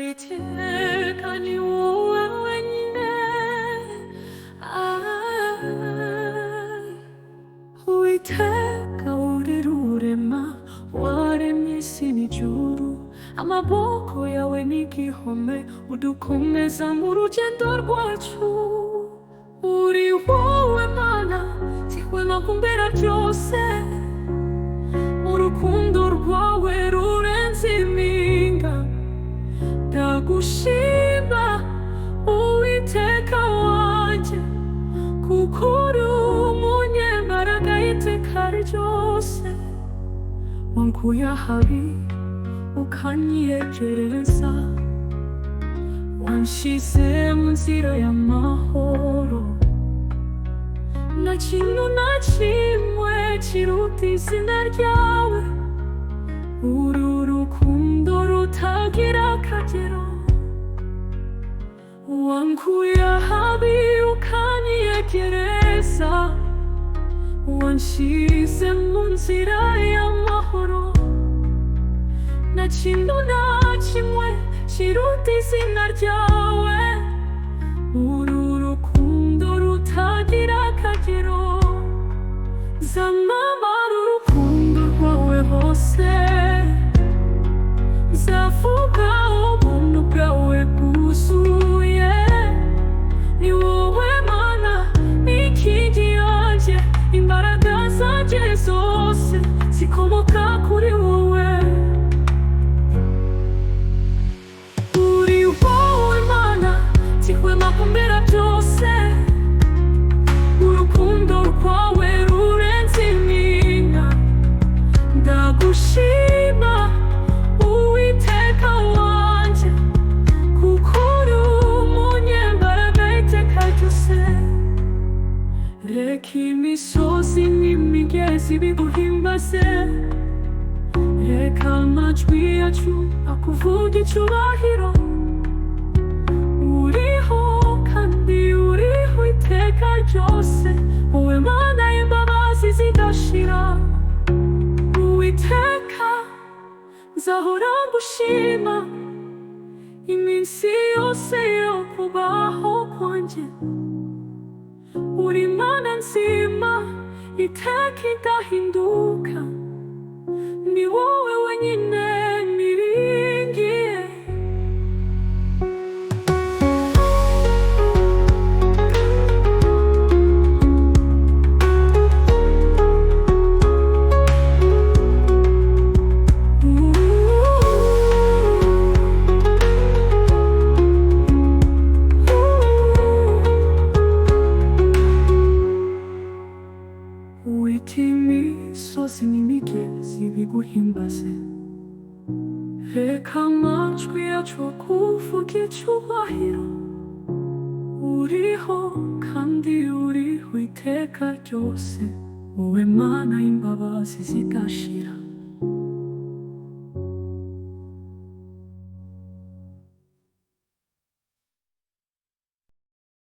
Uwiteka ni wowe wenyine. Uwiteka uri rurema, waremye isi n'ijuru. Amaboko yawe ni igihome udukomeza mu rugendo rwacu. Uri wowe Mana, sihwema kumbera byose. Urukundo rwawe rurenze impinga. Ndagushima Uwiteka wanjye, kuko uri umunyembaraga iteka ryose. Wankuye ahabi ukanyegereza, wanshize mu nzira y'amahoro. Nta kintu na kimwe kiruta izina ryawe. Uru rukundo rutagira akagero. Wankuye ahabi ukanyegereza, wanshize mu nzira y'amahoro. Nta kintu na kimwe kiruta izina ryawe. Uru rukundo rutagira akagero. Nzamamara urukundo rwawe hose, nzavuga ubuntu bwawe bwuzuye. Ni wowe Mana, n'inkingi yanjye, imbaraga zanjye zose zikomoka kuri wowe. Uri wowe Mana, sihwema kumbera byose. Urukundo rwawe rurenze impinga. Ndagushima Uwiteka wanjye, kuko uri umunyembaraga iteka ryose. Reka imisozi n'imigezi biguhimbaze, reka amajwi yacu akuvuga icyubahiro. Uriho kandi uriho iteka ryose, wowe Mana y'imbabazi zidashira. Uwiteka, nzahora ngushima iminsi yose yo kubaho kwanjye. Uri Mana nzima, iteka idahinduka. Ni wowe wenyine niringiye. Imisozi n'imigezi biguhimbaze, reka amajwi yacu akuvuga icyubahiro. Uriho kandi uriho iteka ryose, wowe Mana y'imbabazi zidashira.